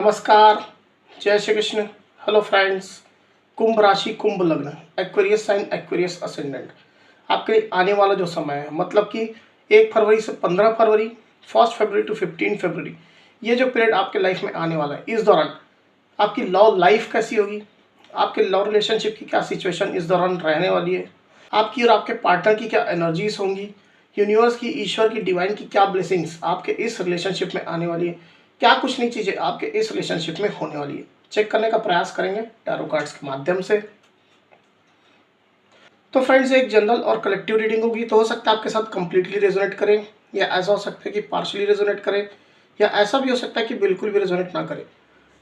नमस्कार, जय Shri Krishna. Hello friends, कुंभ राशि कुंभ लग्न, एक्वेरियस साइन, एक्वेरियस असेंडेंट। आपके आने वाला जो समय है मतलब कि 1 फरवरी से 15 फरवरी, 1 फरवरी टू 15 फरवरी, ये जो पीरियड आपके लाइफ में आने वाला है, इस दौरान आपकी लव लाइफ कैसी होगी, आपके लव रिलेशनशिप की क्या सिचुएशन इस दौरान रहने वाली है, आपकी और आपके पार्टनर की क्या एनर्जीज होंगी, यूनिवर्स की, ईश्वर की, डिवाइन की क्या ब्लेसिंग्स आपके इस रिलेशनशिप में आने वाली है, क्या कुछ नई चीज़ें आपके इस रिलेशनशिप में होने वाली है, चेक करने का प्रयास करेंगे टैरो कार्ड्स के माध्यम से। तो फ्रेंड्स, एक जनरल और कलेक्टिव रीडिंग होगी, तो हो सकता है आपके साथ कंप्लीटली रेजोनेट करे, या ऐसा हो सकता है कि पार्शली रेजोनेट करे, या ऐसा भी हो सकता है कि बिल्कुल भी रेजोनेट ना करे।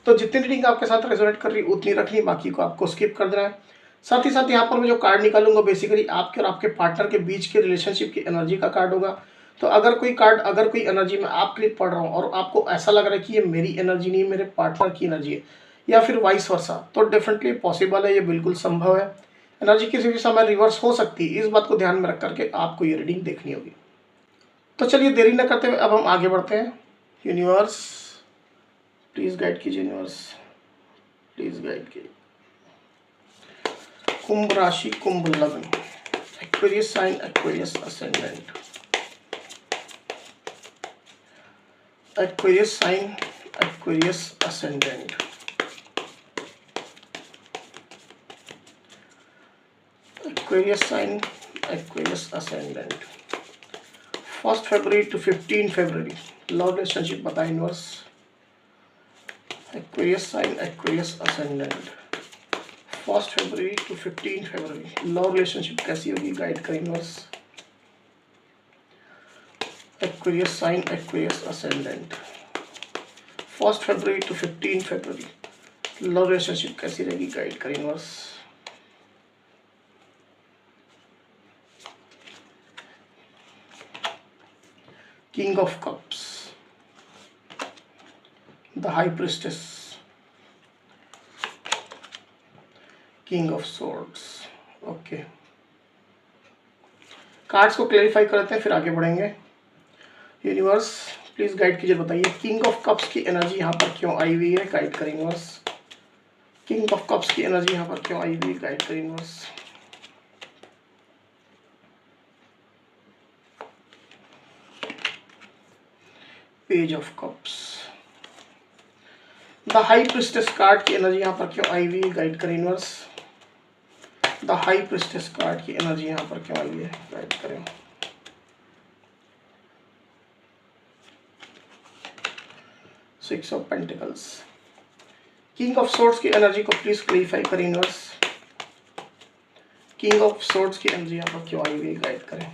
तो जितनी रीडिंग आपके साथ रेजोनेट कर रही उतनी रखनी, बाकी को आपको स्किप कर देना है। साथ ही साथ यहाँ पर मैं जो कार्ड निकालूंगा बेसिकली आपके और आपके पार्टनर के बीच के रिलेशनशिप की एनर्जी का कार्ड होगा। तो अगर कोई कार्ड, अगर कोई एनर्जी में आप क्लिक पढ़ रहा हूँ और आपको ऐसा लग रहा है कि ये मेरी एनर्जी नहीं, मेरे पार्टनर की एनर्जी है, या फिर वाइस वर्सा, तो डेफिनेटली पॉसिबल है, ये बिल्कुल संभव है। एनर्जी किसी भी समय रिवर्स हो सकती है, इस बात को ध्यान में रख करके आपको ये रीडिंग देखनी होगी। तो चलिए देरी न करते हुए अब हम आगे बढ़ते हैं। यूनिवर्स प्लीज गाइड कीजिए, यूनिवर्स प्लीज गाइड कीजिए। कुंभ राशि कुंभ लग्न, Aquarius sign, Aquarius ascendant, Aquarius sign, Aquarius ascendant, Aquarius sign, Aquarius ascendant. 1 फरवरी टू 15 फरवरी, लव रिलेशनशिप बताएं universe. Aquarius sign, Aquarius ascendant, 1 फरवरी टू 15 फरवरी, लव रिलेशनशिप कैसी होगी, गाइड करें universe. Aquarius sign, Aquarius ascendant, 1 फरवरी टू 15 फरवरी, लव रिलेशनशिप कैसी रहेगी, गाइड करें universe. King of cups, the high priestess, king of swords. Okay, cards को क्लैरिफाई करते हैं फिर आगे बढ़ेंगे। यूनिवर्स प्लीज गाइड कीजिए, बताइए किंग ऑफ कप्स की एनर्जी यहाँ पर क्यों आई हुई है, गाइड करें यूनिवर्स। किंग ऑफ कप्स की एनर्जी यहाँ पर क्यों आई हुई है, गाइड करें universe. Page of cups, the high priestess card की एनर्जी यहाँ पर क्यों आई हुई है, गाइड करें universe. The high priestess card की एनर्जी यहाँ पर क्यों आई है, गाइड करें। Six of pentacles, king of swords की एनर्जी को प्लीज क्लैरिफाई करें यूनिवर्स। किंग ऑफ सोर्ड्स की एनर्जी यहाँ पर क्यों आई हुई है, गाइड करें।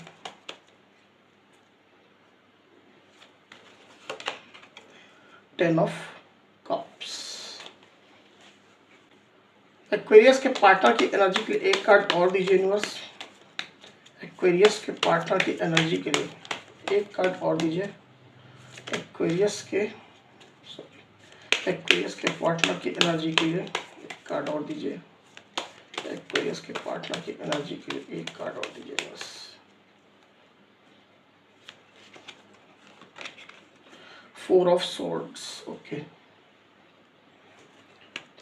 टेन ऑफ कप्स, एक्वेरियस के पार्टनर की एनर्जी के लिए एक कार्ड और दीजिए यूनिवर्स। एक्वेरियस के पार्टनर की एनर्जी के लिए एक कार्ड और दीजिए। एक्वेरियस के पार्टनर की एनर्जी के लिए एक कार्ड और दीजिए। एक्वेरियस के पार्टनर की एनर्जी के लिए एक कार्ड और दीजिए बस। Four of swords. ओके,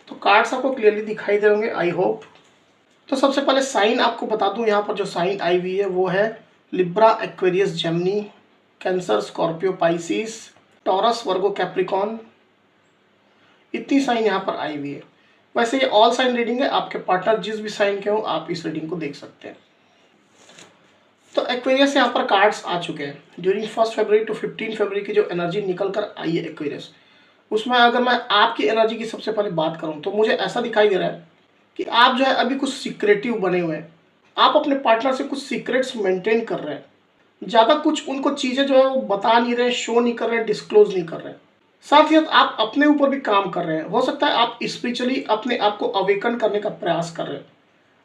तो कार्ड्स आपको क्लियरली दिखाई दे होंगे, आई होप। तो सबसे पहले साइन आपको बता दूं, यहाँ पर जो साइन आई हुई है वो है Libra, Aquarius, Gemini, Cancer, Scorpio, Pisces, Taurus, Virgo, Capricorn, इतनी साइन यहाँ पर आई हुई है। वैसे ये ऑल साइन रीडिंग है, आपके पार्टनर जिस भी साइन के हो आप इस रीडिंग को देख सकते हैं। तो एक्वेरियस यहाँ पर कार्ड्स आ चुके हैं। ड्यूरिंग 1 फरवरी टू 15 फरवरी की जो एनर्जी निकल कर आई है एक्वेरियस, उसमें अगर मैं आपकी एनर्जी की सबसे पहले बात करूँ तो मुझे ऐसा दिखाई दे रहा है कि आप जो है अभी कुछ सीक्रेटिव बने हुए हैं। आप अपने पार्टनर से कुछ सीक्रेट्स मेंटेन कर रहे हैं, ज़्यादा कुछ उनको चीज़ें जो है वो बता नहीं रहे, शो नहीं कर रहे, डिस्क्लोज नहीं कर रहे। साथ ही साथ आप अपने ऊपर भी काम कर रहे हैं। हो सकता है आप स्पिरिचुअली अपने आप को अवेकन करने का प्रयास कर रहे हैं,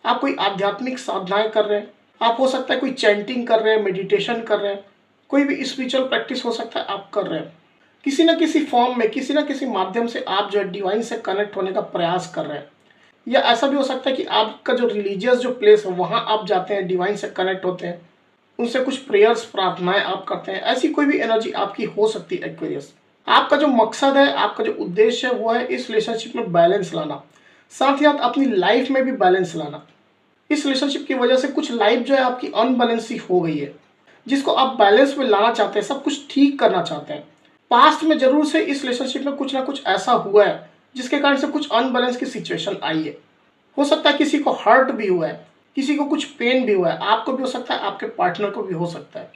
आप कोई आध्यात्मिक साधनाएं कर रहे हैं, आप हो सकता है कोई चैंटिंग कर रहे हैं, मेडिटेशन कर रहे हैं, कोई भी स्पिरिचुअल प्रैक्टिस हो सकता है आप कर रहे हैं। किसी न किसी फॉर्म में, किसी न किसी माध्यम से आप जो है डिवाइन से कनेक्ट होने का प्रयास कर रहे हैं। या ऐसा भी हो सकता है कि आपका जो रिलीजियस जो प्लेस है वहाँ आप जाते हैं, डिवाइन से कनेक्ट होते हैं, उनसे कुछ प्रेयर्स, प्रार्थनाएं आप करते हैं। ऐसी कोई भी एनर्जी आपकी हो सकती है एक्वेरियस। आपका जो मकसद है, आपका जो उद्देश्य है वो है इस रिलेशनशिप में बैलेंस लाना, साथ ही साथ अपनी लाइफ में भी बैलेंस लाना। इस रिलेशनशिप की वजह से कुछ लाइफ जो है आपकी अनबैलेंस सी हो गई है, जिसको आप बैलेंस में लाना चाहते हैं, सब कुछ ठीक करना चाहते हैं। पास्ट में जरूर से इस रिलेशनशिप में कुछ ना कुछ ऐसा हुआ है जिसके कारण से कुछ अनबैलेंस की सिचुएशन आई है। हो सकता है किसी को हर्ट भी हुआ है, किसी को कुछ पेन भी हुआ है, आपको भी हो सकता है, आपके पार्टनर को भी हो सकता है।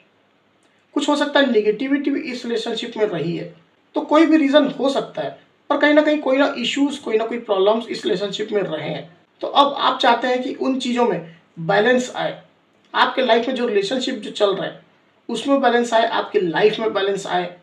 कुछ हो सकता है निगेटिविटी भी इस रिलेशनशिप में रही है। तो कोई भी रीज़न हो सकता है, पर कहीं ना कहीं कोई ना इश्यूज, कोई ना कोई प्रॉब्लम्स इस रिलेशनशिप में रहे हैं। तो अब आप चाहते हैं कि उन चीज़ों में बैलेंस आए, आपके लाइफ में जो रिलेशनशिप जो चल रहा है उसमें बैलेंस आए, आपकी लाइफ में बैलेंस आए।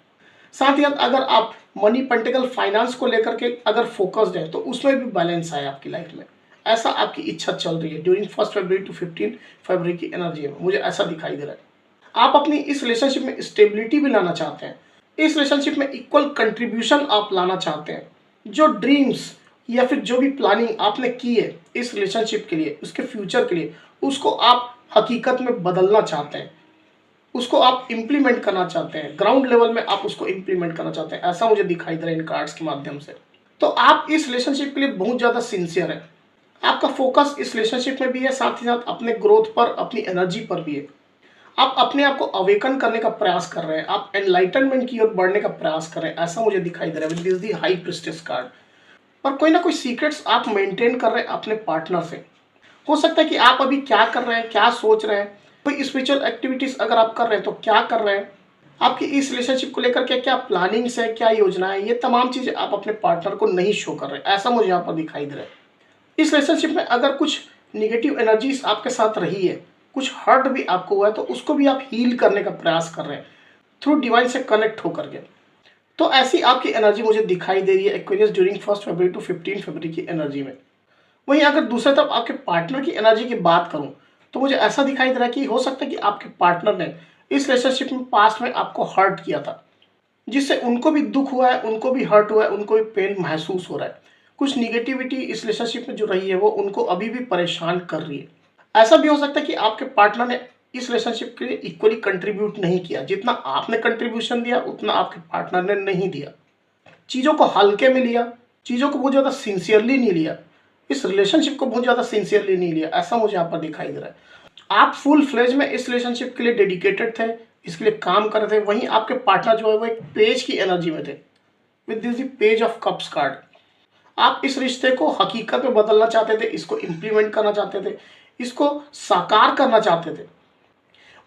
साथ ही साथ अगर आप मनी, पॉलिटिकल, फाइनेंस को लेकर के अगर फोकस्ड है तो उसमें भी बैलेंस आए आपकी लाइफ में। ऐसा आपकी इच्छा चल रही है ड्यूरिंग 1 फरवरी टू 15 फरवरी की एनर्जी में, मुझे ऐसा दिखाई दे रहा है। आप अपनी इस रिलेशनशिप में स्टेबिलिटी भी लाना चाहते हैं, इस रिलेशनशिप में इक्वल कंट्रीब्यूशन आप लाना चाहते हैं। जो ड्रीम्स या फिर जो भी प्लानिंग आपने की है इस रिलेशनशिप के लिए, उसके फ्यूचर के लिए, उसको आप हकीकत में बदलना चाहते हैं, उसको आप इम्प्लीमेंट करना चाहते हैं, ग्राउंड लेवल में आप उसको इम्प्लीमेंट करना चाहते हैं। ऐसा मुझे दिखाई दे रहा है इन कार्ड्स के माध्यम से। तो आप इस रिलेशनशिप के लिए बहुत ज़्यादा सिंसियर है, आपका फोकस इस रिलेशनशिप में भी है, साथ ही साथ अपने ग्रोथ पर, अपनी एनर्जी पर भी है। आप अपने आप को अवेकन करने का प्रयास कर रहे हैं, आप एनलाइटनमेंट की ओर बढ़ने का प्रयास कर रहे हैं, ऐसा मुझे दिखाई दे रहा है with this the high priestess card. पर कोई ना कोई सीक्रेट्स आप मेंटेन कर रहे हैं अपने पार्टनर से। हो सकता है कि आप अभी क्या कर रहे हैं, क्या सोच रहे हैं, कोई स्पिरिचुअल एक्टिविटीज अगर आप कर रहे हैं तो क्या कर रहे हैं, आपकी इस रिलेशनशिप को लेकर के क्या प्लानिंग्स है, क्या योजना है, ये तमाम चीज़ें आप अपने पार्टनर को नहीं शो कर रहे हैं, ऐसा मुझे यहाँ पर दिखाई दे रहा है। इस रिलेशनशिप में अगर कुछ निगेटिव एनर्जीज आपके साथ रही है, कुछ हर्ट भी आपको हुआ है, तो उसको भी आप हील करने का प्रयास कर रहे हैं थ्रू डिवाइन से कनेक्ट होकर के। तो ऐसी आपकी एनर्जी मुझे दिखाई दे रही है एक्वेरियस ड्यूरिंग 1 फरवरी टू 15 फरवरी की एनर्जी में। वहीं अगर दूसरी तरफ आपके पार्टनर की एनर्जी की बात करूं तो मुझे ऐसा दिखाई दे रहा है कि हो सकता है कि आपके पार्टनर ने इस रिलेशनशिप में पास्ट में आपको हर्ट किया था, जिससे उनको भी दुख हुआ है, उनको भी हर्ट हुआ है, उनको भी पेन महसूस हो रहा है। कुछ निगेटिविटी इस रिलेशनशिप में जो रही है वो उनको अभी भी परेशान कर रही है। ऐसा भी हो सकता है कि आपके पार्टनर ने इस रिलेशनशिप के लिए इक्वली कंट्रीब्यूट नहीं किया, जितना आपने कंट्रीब्यूशन दिया उतना आपके पार्टनर ने नहीं दिया। चीज़ों को हल्के में लिया, चीज़ों को बहुत ज़्यादा सिंसियरली नहीं लिया, इस रिलेशनशिप को बहुत ज़्यादा सिंसियरली नहीं लिया, ऐसा मुझे यहाँ पर दिखाई दे रहा है। आप फुल फ्लेज में इस रिलेशनशिप के लिए डेडिकेटेड थे, इसके लिए काम कर रहे थे। वहीं आपके पार्टनर जो है वो एक पेज की एनर्जी में थे with this page of cups card. आप इस रिश्ते को हकीकत में बदलना चाहते थे, इसको इम्प्लीमेंट करना चाहते थे, इसको साकार करना चाहते थे।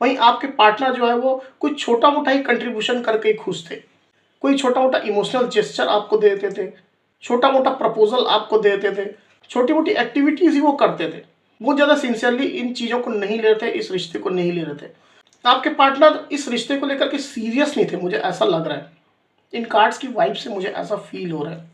वहीं आपके पार्टनर जो है वो कुछ छोटा मोटा ही कंट्रीब्यूशन करके ही खुश थे, कोई छोटा मोटा इमोशनल जेस्चर आपको दे देते थे, छोटा मोटा प्रपोजल आपको दे देते थे, छोटी मोटी एक्टिविटीज़ ही वो करते थे। बहुत ज़्यादा सिंसियरली इन चीज़ों को नहीं ले रहे थे, इस रिश्ते को नहीं ले रहे थे। आपके पार्टनर इस रिश्ते को लेकर के सीरियस नहीं थे, मुझे ऐसा लग रहा है। इन कार्ड्स की वाइब से मुझे ऐसा फील हो रहा है।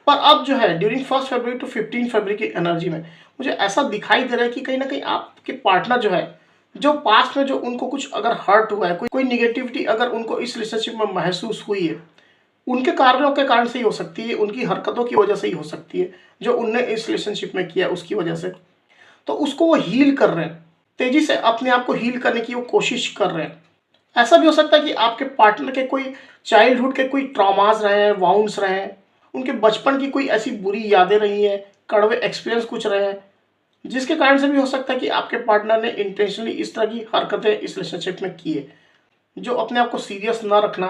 पर अब जो है ड्यूरिंग 1 फरवरी टू 15 फरवरी की एनर्जी में मुझे ऐसा दिखाई दे रहा है कि कहीं ना कहीं आपके पार्टनर जो है, जो पास्ट में जो उनको कुछ अगर हर्ट हुआ है, कोई निगेटिविटी अगर उनको इस रिलेशनशिप में महसूस हुई है, उनके कार्यों के कारण से ही हो सकती है, उनकी हरकतों की वजह से ही हो सकती है, जो उनने इस रिलेशनशिप में किया उसकी वजह से। तो उसको वो हील कर रहे हैं, तेजी से अपने आप को हील करने की वो कोशिश कर रहे हैं। ऐसा भी हो सकता है कि आपके पार्टनर के कोई चाइल्डहुड के कोई ट्रॉमास रहे हैं, वाउंड्स रहे हैं, उनके बचपन की कोई ऐसी बुरी यादें रही हैं, कड़वे एक्सपीरियंस कुछ रहे हैं, जिसके कारण से भी हो सकता है कि आपके पार्टनर ने इंटेंशनली इस तरह की हरकतें इस रिलेशनशिप में की है, जो अपने आप को सीरियस ना रखना,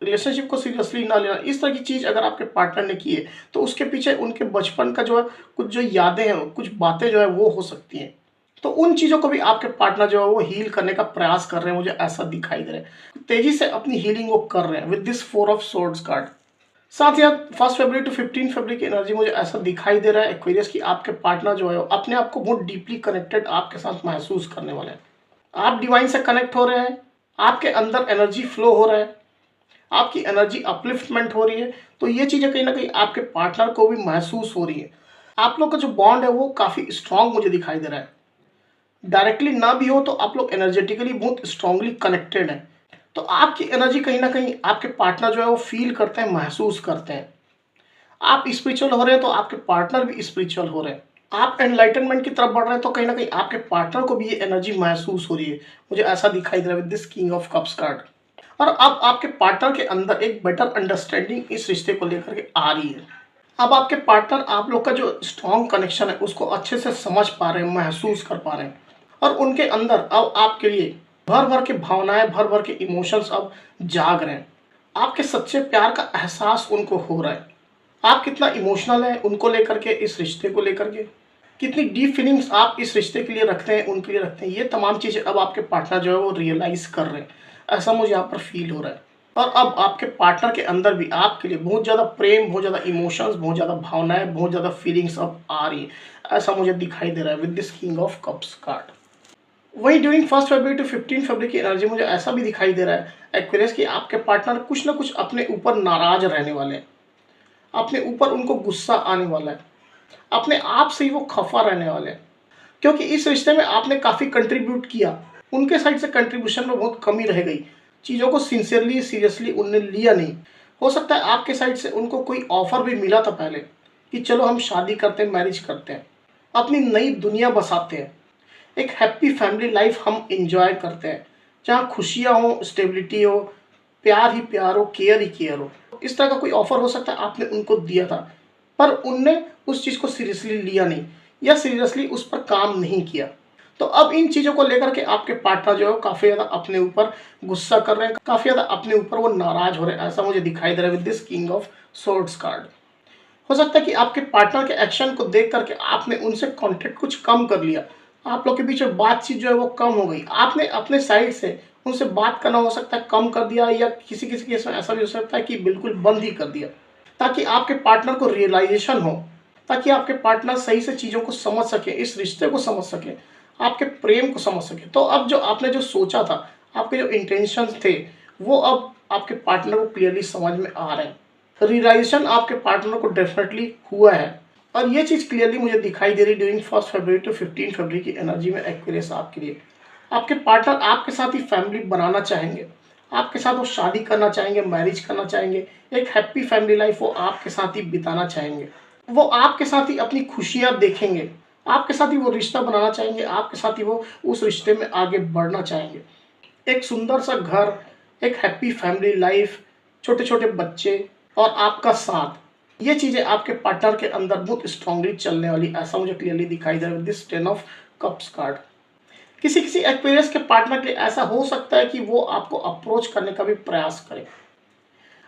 रिलेशनशिप को सीरियसली ना लेना, इस तरह की चीज़ अगर आपके पार्टनर ने की है तो उसके पीछे उनके बचपन का जो है कुछ जो यादें हैं, कुछ बातें जो है वो हो सकती हैं। तो उन चीज़ों को भी आपके पार्टनर जो है वो हील करने का प्रयास कर रहे हैं, मुझे ऐसा दिखाई दे रहा है। तेजी से अपनी हीलिंग वो कर रहे हैं with this 4 of swords card. साथ ही साथ 1 फरवरी टू 15 फरवरी की एनर्जी मुझे ऐसा दिखाई दे रहा है एक्वेरियस की आपके पार्टनर जो है अपने आप को बहुत डीपली कनेक्टेड आपके साथ महसूस करने वाले हैं। आप डिवाइन से कनेक्ट हो रहे हैं, आपके अंदर एनर्जी फ्लो हो रहा है, आपकी एनर्जी अपलिफ्टमेंट हो रही है। तो ये चीज़ें कहीं ना कहीं आपके पार्टनर को भी महसूस हो रही है। आप लोग का जो बॉन्ड है वो काफ़ी स्ट्रांग मुझे दिखाई दे रहा है। डायरेक्टली ना भी हो तो आप लोग एनर्जेटिकली बहुत स्ट्रांगली कनेक्टेड हैं। तो आपकी एनर्जी कहीं ना कहीं आपके पार्टनर जो है वो फील करते हैं, महसूस करते हैं। आप स्पिरिचुअल हो रहे हैं तो आपके पार्टनर भी स्पिरिचुअल हो रहे हैं। आप एनलाइटनमेंट की तरफ बढ़ रहे हैं तो कहीं ना कहीं आपके पार्टनर को भी ये एनर्जी महसूस हो रही है। मुझे ऐसा दिखाई दे रहा है with this king of cups card. और अब आपके पार्टनर के अंदर एक बेटर अंडरस्टैंडिंग इस रिश्ते को लेकर के आ रही है। अब आपके पार्टनर आप लोग का जो स्ट्रॉन्ग कनेक्शन है उसको अच्छे से समझ पा रहे हैं, महसूस कर पा रहे हैं, और उनके अंदर अब आपके लिए भर भर के भावनाएं, भर भर के इमोशंस अब जाग रहे हैं। आपके सच्चे प्यार का एहसास उनको हो रहा है। आप कितना इमोशनल हैं उनको लेकर के, इस रिश्ते को लेकर के, कितनी डीप फीलिंग्स आप इस रिश्ते के लिए रखते हैं, उनके लिए रखते हैं, ये तमाम चीज़ें अब आपके पार्टनर जो है वो रियलाइज़ कर रहे हैं। ऐसा मुझे यहाँ पर फील हो रहा है। और अब आपके पार्टनर के अंदर भी आपके लिए बहुत ज़्यादा प्रेम, बहुत ज़्यादा इमोशंस, बहुत ज़्यादा भावनाएं, बहुत ज़्यादा फीलिंग्स अब आ रही है। ऐसा मुझे दिखाई दे रहा है with this king of cups card. वहीं ड्यूरिंग 1 फरवरी टू 15 फरवरी की एनर्जी मुझे ऐसा भी दिखाई दे रहा है एक्वेरियस कि आपके पार्टनर कुछ ना कुछ अपने ऊपर नाराज रहने वाले हैं, अपने ऊपर उनको गुस्सा आने वाला है, अपने आप से ही वो खफा रहने वाले हैं, क्योंकि इस रिश्ते में आपने काफ़ी कंट्रीब्यूट किया। उनके साइड से कंट्रीब्यूशन में बहुत कमी रह गई, चीज़ों को सिंसियरली, सीरियसली उनने लिया नहीं। हो सकता है आपके साइड से उनको कोई ऑफर भी मिला था पहले कि चलो हम शादी करते हैं, मैरिज करते हैं, अपनी नई दुनिया बसाते हैं, एक हैप्पी फैमिली लाइफ हम इंजॉय करते हैं, जहाँ खुशियाँ हो, स्टेबिलिटी हो, प्यार ही प्यार हो, केयर ही केयर हो। इस तरह का कोई ऑफर हो सकता है आपने उनको दिया था, पर उनने उस चीज़ को सीरियसली लिया नहीं या सीरियसली उस पर काम नहीं किया। तो अब इन चीज़ों को लेकर के आपके पार्टनर जो है काफ़ी ज़्यादा अपने ऊपर गुस्सा कर रहे हैं, काफ़ी ज़्यादा अपने ऊपर वो नाराज हो रहे हैं। ऐसा मुझे दिखाई दे रहा है with this king of swords card. हो सकता है कि आपके पार्टनर के एक्शन को देख करके आपने उनसे कॉन्टेक्ट कुछ कम कर लिया, आप लोग के बीच में बातचीत जो है वो कम हो गई। आपने अपने साइड से उनसे बात करना हो सकता है कम कर दिया, या किसी किसी केस में ऐसा भी हो सकता है कि बिल्कुल बंद ही कर दिया, ताकि आपके पार्टनर को रियलाइजेशन हो, ताकि आपके पार्टनर सही से चीज़ों को समझ सके, इस रिश्ते को समझ सके, आपके प्रेम को समझ सके। तो अब जो आपने जो सोचा था, आपके जो इंटेंशंस थे, वो अब आपके पार्टनर को क्लियरली समझ में आ रहे हैं। रियलाइजेशन आपके पार्टनर को डेफिनेटली हुआ है, और ये चीज़ क्लियरली मुझे दिखाई दे रही ड्यूरिंग 1 फरवरी टू 15 फरवरी की एनर्जी में एक्वेरियस आपके लिए। आपके पार्टनर आपके साथ ही फैमिली बनाना चाहेंगे, आपके साथ वो शादी करना चाहेंगे, मैरिज करना चाहेंगे, एक हैप्पी फैमिली लाइफ वो आपके साथ ही बिताना चाहेंगे। वो आपके साथ ही अपनी खुशियाँ देखेंगे, आपके साथ ही वो रिश्ता बनाना चाहेंगे, आपके साथ ही वो उस रिश्ते में आगे बढ़ना चाहेंगे। एक सुंदर सा घर, एक हैप्पी फैमिली लाइफ, छोटे छोटे बच्चे और आपका साथ, ये चीज़ें आपके पार्टनर के अंदर बहुत स्ट्रांगली चलने वाली, ऐसा मुझे क्लियरली दिखाई दे रहा है दिस 10 ऑफ कप्स कार्ड। किसी किसी एक्वेरियस के पार्टनर के लिए ऐसा हो सकता है कि वो आपको अप्रोच करने का भी प्रयास करें,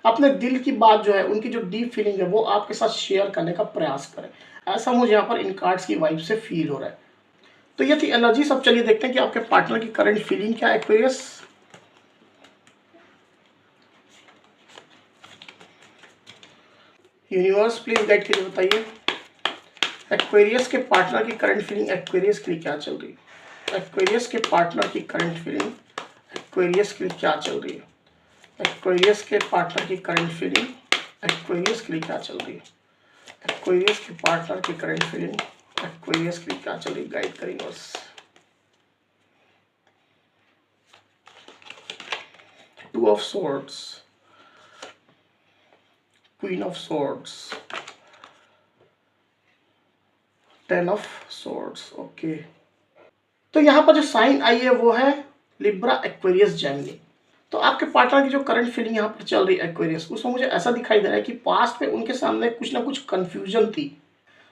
अपने दिल की बात जो है, उनकी जो डीप फीलिंग है वो आपके साथ शेयर करने का प्रयास करें। ऐसा मुझे यहाँ पर इन कार्ड्स की वाइब से फील हो रहा है। तो ये थी एनर्जी। सब चलिए देखते हैं कि आपके पार्टनर की करंट फीलिंग क्या है एक्वेरियस। यूनिवर्स प्लीज गाइड कीजिए, बताइए एक्वेरियस के पार्टनर की करंट फीलिंग एक्वेरियस के लिए क्या चल रही है। एक्वेरियस के पार्टनर की करंट फीलिंग एक्वेरियस के लिए क्या चल रही है। एक्वेरियस के पार्टनर की करंट फीलिंग एक्वेरियस के लिए क्या चल रही है। एक्वेरियस के पार्टनर की करंट फीलिंग एक्वेरियस के लिए क्या चल रही है, गाइड करें बस। Two of swords, queen of swords, 10 of swords. Okay, तो यहाँ पर जो साइन आई है वो है लिब्रा एक्वेरियस जेमिनी। तो आपके पार्टनर की जो करंट फीलिंग यहाँ पर चल रही है एक्वेरियस, उसमें मुझे ऐसा दिखाई दे रहा है कि पास्ट में उनके सामने कुछ ना कुछ कंफ्यूजन थी,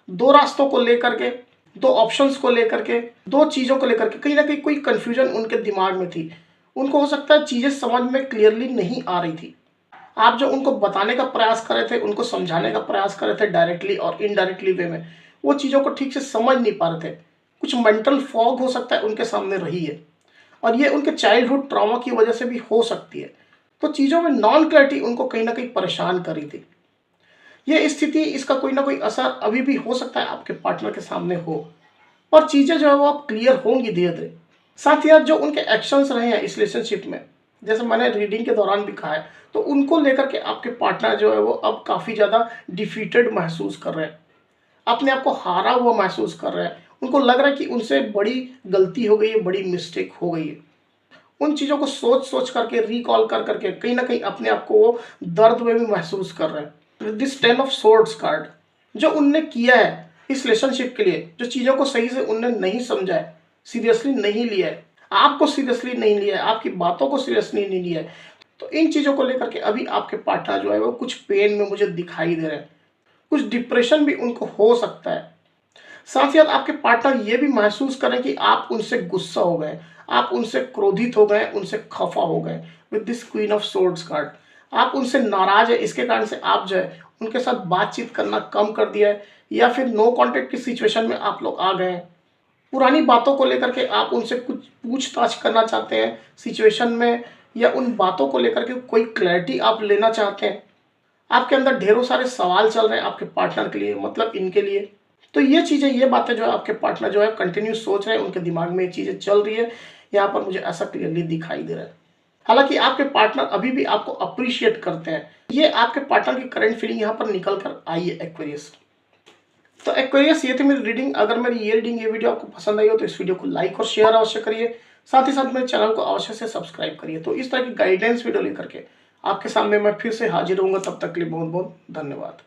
दो रास्तों को लेकर के, दो ऑप्शंस को लेकर के, दो चीज़ों को लेकर के, कहीं ना कहीं कोई कंफ्यूजन उनके दिमाग में थी। उनको हो सकता है चीज़ें समझ में क्लियरली नहीं आ रही थी। आप जो उनको बताने का प्रयास कर रहे थे, उनको समझाने का प्रयास कर रहे थे डायरेक्टली और इनडायरेक्टली वे में, वो चीज़ों को ठीक से समझ नहीं पा रहे थे। कुछ मेंटल फॉग हो सकता है उनके सामने रही है, और ये उनके चाइल्डहुड ट्रॉमा की वजह से भी हो सकती है। तो चीज़ों में नॉन क्लैरिटी उनको कहीं ना कहीं परेशान कर रही थी। ये स्थिति, इसका कोई ना कोई असर अभी भी हो सकता है आपके पार्टनर के सामने हो, और चीज़ें जो है वो अब क्लियर होंगी धीरे धीरे। साथ ही साथ जो उनके एक्शंस रहे हैं इस रिलेशनशिप में, जैसे मैंने रीडिंग के दौरान भी कहा है, तो उनको लेकर के आपके पार्टनर जो है वो अब काफ़ी ज़्यादा डिफीटेड महसूस कर रहे हैं, अपने आप को हारा हुआ महसूस कर रहे हैं। उनको लग रहा है कि उनसे बड़ी गलती हो गई है, बड़ी मिस्टेक हो गई है। उन चीज़ों को सोच सोच करके, रिकॉल कर करके कहीं ना कहीं अपने आप को वो दर्द में भी महसूस कर रहे हैं। दिस 10 ऑफ सोर्ड्स कार्ड, जो उनने किया है इस रिलेशनशिप के लिए, जो चीज़ों को सही से उनने नहीं समझा है, सीरियसली नहीं लिया है, आपको सीरियसली नहीं लिया है, आपकी बातों को सीरियसली नहीं लिया है, तो इन चीज़ों को लेकर के अभी आपके पार्टनर जो है वो कुछ पेन में मुझे दिखाई दे रहे हैं, कुछ डिप्रेशन भी उनको हो सकता है। साथ ही साथ आपके पार्टनर ये भी महसूस करें कि आप उनसे गुस्सा हो गए, आप उनसे क्रोधित हो गए, उनसे खफा हो गए with this queen of swords card. आप उनसे नाराज है, इसके कारण से आप जो है उनके साथ बातचीत करना कम कर दिया है, या फिर नो कॉन्टेक्ट की सिचुएशन में आप लोग आ गए हैं। पुरानी बातों को लेकर के आप उनसे कुछ पूछताछ करना चाहते हैं सिचुएशन में, या उन बातों को लेकर के कोई क्लैरिटी आप लेना चाहते हैं। आपके अंदर ढेरों सारे सवाल चल रहे हैं आपके पार्टनर के लिए, मतलब इनके लिए। तो ये चीज़ें, ये बातें जो है आपके पार्टनर जो है कंटिन्यू सोच रहे हैं, उनके दिमाग में ये चीज़ें चल रही है, यहाँ पर मुझे ऐसा क्लियरली दिखाई दे रहा है। हालांकि आपके पार्टनर अभी भी आपको अप्रिशिएट करते हैं। ये आपके पार्टनर की करंट फीलिंग यहाँ पर निकल कर आई है एक्वेरियस। तो एक्वेरियस, ये थी मेरी रीडिंग। अगर मेरी ये रीडिंग, ये वीडियो आपको पसंद आई हो तो इस वीडियो को लाइक और शेयर अवश्य करिए। साथ ही साथ मेरे चैनल को अवश्य से सब्सक्राइब करिए। तो इस तरह की गाइडेंस वीडियो लेकर के आपके सामने मैं फिर से हाजिर होऊंगा। तब तक के लिए बहुत बहुत धन्यवाद।